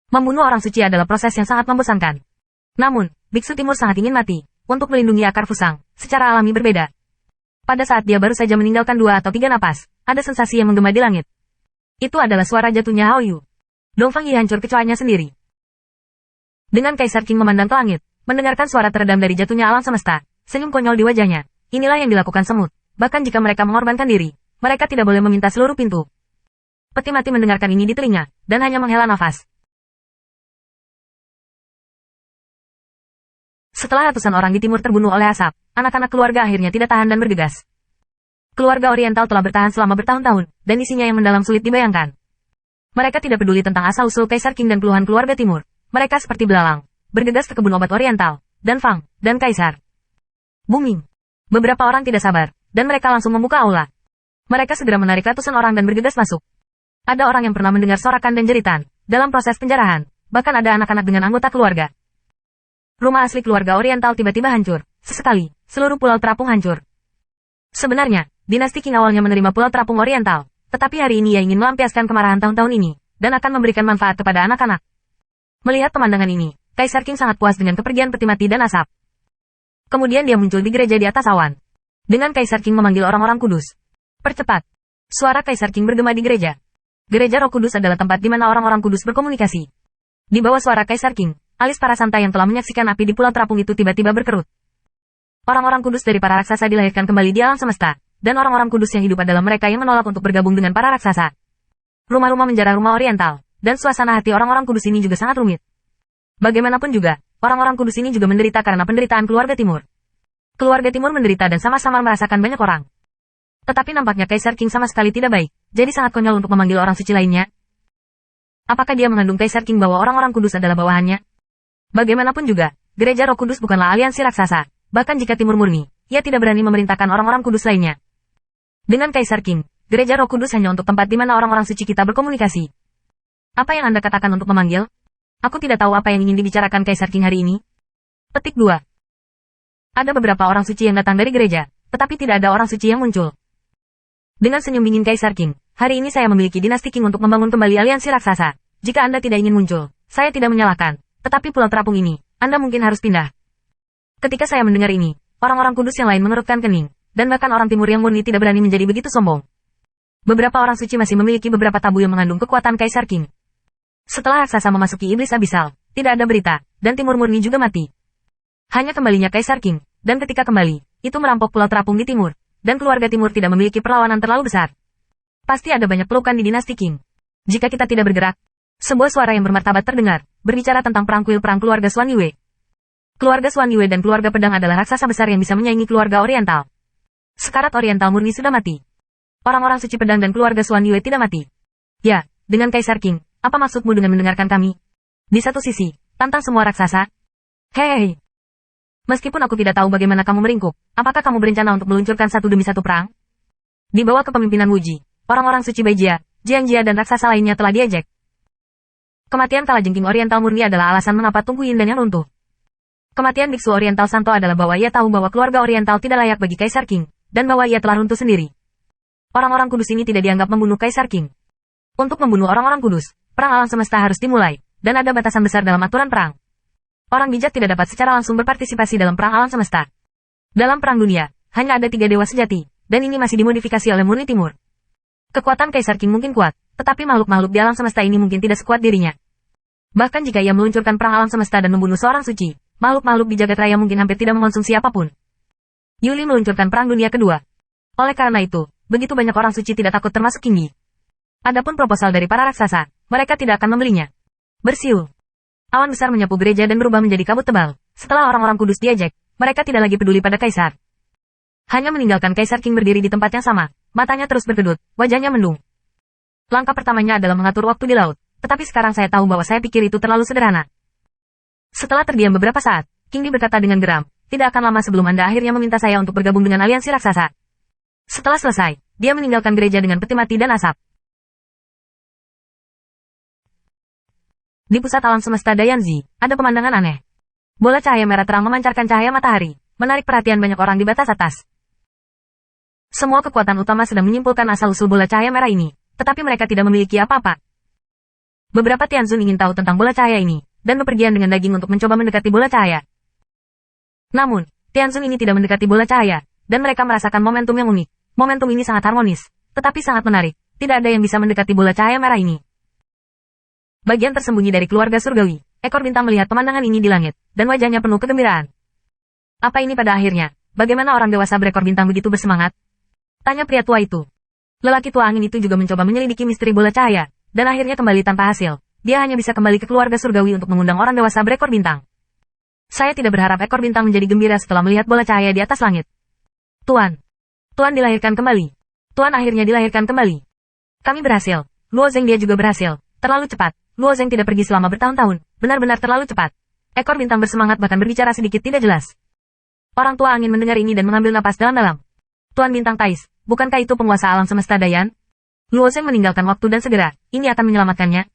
Membunuh orang suci adalah proses yang sangat membosankan. Namun, Biksu Timur sangat ingin mati, untuk melindungi akar fusang, secara alami berbeda. Pada saat dia baru saja meninggalkan 2 atau 3 napas, ada sensasi yang menggema di langit. Itu adalah suara jatuhnya Hao Yu. Dongfang Yi hancur kecoanya sendiri. Dengan Kaisar King memandang ke langit, mendengarkan suara teredam dari jatuhnya alam semesta, senyum konyol di wajahnya. Inilah yang dilakukan semut. Bahkan jika mereka mengorbankan diri, mereka tidak boleh meminta seluruh pintu. Peti mati mendengarkan ini di telinga, dan hanya menghela nafas. Setelah ratusan orang di timur terbunuh oleh asap, anak-anak keluarga akhirnya tidak tahan dan bergegas. Keluarga Oriental telah bertahan selama bertahun-tahun, dan isinya yang mendalam sulit dibayangkan. Mereka tidak peduli tentang asal-usul Kaisar King dan puluhan keluarga timur. Mereka seperti belalang, bergegas ke kebun obat Oriental, dan Fang, dan Kaisar. Booming. Beberapa orang tidak sabar, dan mereka langsung membuka aula. Mereka segera menarik ratusan orang dan bergegas masuk. Ada orang yang pernah mendengar sorakan dan jeritan, dalam proses penjarahan, bahkan ada anak-anak dengan anggota keluarga. Rumah asli keluarga Oriental tiba-tiba hancur. Sesekali, seluruh pulau terapung hancur. Sebenarnya, dinasti Qing awalnya menerima pulau terapung Oriental, tetapi hari ini ia ingin melampiaskan kemarahan tahun-tahun ini, dan akan memberikan manfaat kepada anak-anak. Melihat pemandangan ini, Kaisar King sangat puas dengan kepergian peti mati dan asap. Kemudian dia muncul di gereja di atas awan. Dengan Kaisar King memanggil orang-orang kudus. Percepat. Suara Kaisar King bergema di gereja. Gereja Roh Kudus adalah tempat di mana orang-orang kudus berkomunikasi. Di bawah suara Kaisar King, alis para santai yang telah menyaksikan api di pulau terapung itu tiba-tiba berkerut. Orang-orang kudus dari para raksasa dilahirkan kembali di alam semesta, dan orang-orang kudus yang hidup adalah mereka yang menolak untuk bergabung dengan para raksasa. Rumah-rumah menjara rumah Oriental, dan suasana hati orang-orang kudus ini juga sangat rumit. Bagaimanapun juga, orang-orang kudus ini juga menderita karena penderitaan keluarga timur. Keluarga timur menderita dan sama-sama merasakan banyak orang. Tetapi nampaknya Kaisar King sama sekali tidak baik, jadi sangat konyol untuk memanggil orang suci lainnya. Apakah dia mengandung Kaisar King bahwa orang-orang kudus adalah bawahannya? Bagaimanapun juga, gereja Roh Kudus bukanlah aliansi raksasa. Bahkan jika Timur murni, ia tidak berani memerintahkan orang-orang kudus lainnya. Dengan Kaisar King, gereja Roh Kudus hanya untuk tempat di mana orang-orang suci kita berkomunikasi. Apa yang Anda katakan untuk memanggil? Aku tidak tahu apa yang ingin dibicarakan Kaisar King hari ini. Petik 2. Ada beberapa orang suci yang datang dari gereja, tetapi tidak ada orang suci yang muncul. Dengan senyum dingin Kaisar King, hari ini saya memiliki dinasti King untuk membangun kembali aliansi raksasa. Jika Anda tidak ingin muncul, saya tidak menyalahkan. Tetapi pulau terapung ini, Anda mungkin harus pindah. Ketika saya mendengar ini, orang-orang kudus yang lain mengerutkan kening, dan bahkan orang timur yang murni tidak berani menjadi begitu sombong. Beberapa orang suci masih memiliki beberapa tabu yang mengandung kekuatan Kaisar King. Setelah raksasa memasuki iblis abisal, tidak ada berita, dan timur murni juga mati. Hanya kembalinya Kaisar King, dan ketika kembali, itu merampok pulau terapung di timur, dan keluarga timur tidak memiliki perlawanan terlalu besar. Pasti ada banyak pelukan di dinasti King. Jika kita tidak bergerak, sebuah suara yang bermartabat terdengar, berbicara tentang perang kuil perang keluarga Xuan Yue. Keluarga Xuan Yue dan keluarga pedang adalah raksasa besar yang bisa menyaingi keluarga Oriental. Sekarat Oriental murni sudah mati. Orang-orang suci pedang dan keluarga Xuan Yue tidak mati. Ya, dengan Kaisar King, apa maksudmu dengan mendengarkan kami? Di satu sisi, tantang semua raksasa. Hei. Meskipun aku tidak tahu bagaimana kamu meringkuk, apakah kamu berencana untuk meluncurkan satu demi satu perang? Di bawah kepemimpinan Wuji, orang-orang suci Beijia, Jiangjia dan raksasa lainnya telah diejek. Kematian kalajengking Oriental murni adalah alasan mengapa Tunku Yin dan yang runtuh. Kematian Biksu Oriental Santo adalah bahwa ia tahu bahwa keluarga Oriental tidak layak bagi Kaisar King, dan bahwa ia telah runtuh sendiri. Orang-orang kudus ini tidak dianggap membunuh Kaisar King. Untuk membunuh orang-orang kudus, perang alam semesta harus dimulai, dan ada batasan besar dalam aturan perang. Orang bijak tidak dapat secara langsung berpartisipasi dalam perang alam semesta. Dalam perang dunia, hanya ada 3 dewa sejati, dan ini masih dimodifikasi oleh murni timur. Kekuatan Kaisar King mungkin kuat, tetapi makhluk-makhluk di alam semesta ini mungkin tidak sekuat dirinya. Bahkan jika ia meluncurkan perang alam semesta dan membunuh seorang suci, makhluk-makhluk di jagat raya mungkin hampir tidak mengonsumsi apapun. Yuli meluncurkan perang dunia kedua. Oleh karena itu, begitu banyak orang suci tidak takut termasuk King Yi. Adapun proposal dari para raksasa, mereka tidak akan membelinya. Bersiul. Awan besar menyapu gereja dan berubah menjadi kabut tebal. Setelah orang-orang kudus diejek, mereka tidak lagi peduli pada Kaisar. Hanya meninggalkan Kaisar King berdiri di tempat yang sama, matanya terus berkedut, wajahnya mendung. Langkah pertamanya adalah mengatur waktu di laut, tetapi sekarang saya tahu bahwa saya pikir itu terlalu sederhana. Setelah terdiam beberapa saat, King Di berkata dengan geram, tidak akan lama sebelum Anda akhirnya meminta saya untuk bergabung dengan aliansi raksasa. Setelah selesai, dia meninggalkan gereja dengan peti mati dan asap. Di pusat alam semesta Dayanzi, ada pemandangan aneh. Bola cahaya merah terang memancarkan cahaya matahari, menarik perhatian banyak orang di batas atas. Semua kekuatan utama sedang menyimpulkan asal-usul bola cahaya merah ini, tetapi mereka tidak memiliki apa-apa. Beberapa Tianzun ingin tahu tentang bola cahaya ini, dan bepergian dengan daging untuk mencoba mendekati bola cahaya. Namun, Tianzun ini tidak mendekati bola cahaya, dan mereka merasakan momentum yang unik. Momentum ini sangat harmonis, tetapi sangat menarik. Tidak ada yang bisa mendekati bola cahaya merah ini. Bagian tersembunyi dari keluarga surgawi, ekor bintang melihat pemandangan ini di langit, dan wajahnya penuh kegembiraan. Apa ini pada akhirnya? Bagaimana orang dewasa berekor bintang begitu bersemangat? Tanya pria tua itu. Lelaki tua angin itu juga mencoba menyelidiki misteri bola cahaya, dan akhirnya kembali tanpa hasil. Dia hanya bisa kembali ke keluarga surgawi untuk mengundang orang dewasa berekor bintang. Saya tidak berharap ekor bintang menjadi gembira setelah melihat bola cahaya di atas langit. Tuan. Tuan dilahirkan kembali. Tuan akhirnya dilahirkan kembali. Kami berhasil. Luo Zeng dia juga berhasil. Terlalu cepat. Luo Zeng tidak pergi selama bertahun-tahun. Benar-benar terlalu cepat. Ekor bintang bersemangat bahkan berbicara sedikit tidak jelas. Orang tua angin mendengar ini dan mengambil napas dalam-dalam. Tuan Bintang Tais, bukankah itu penguasa alam semesta Dayan? Luo Zeng meninggalkan waktu dan segera, ini akan menyelamatkannya.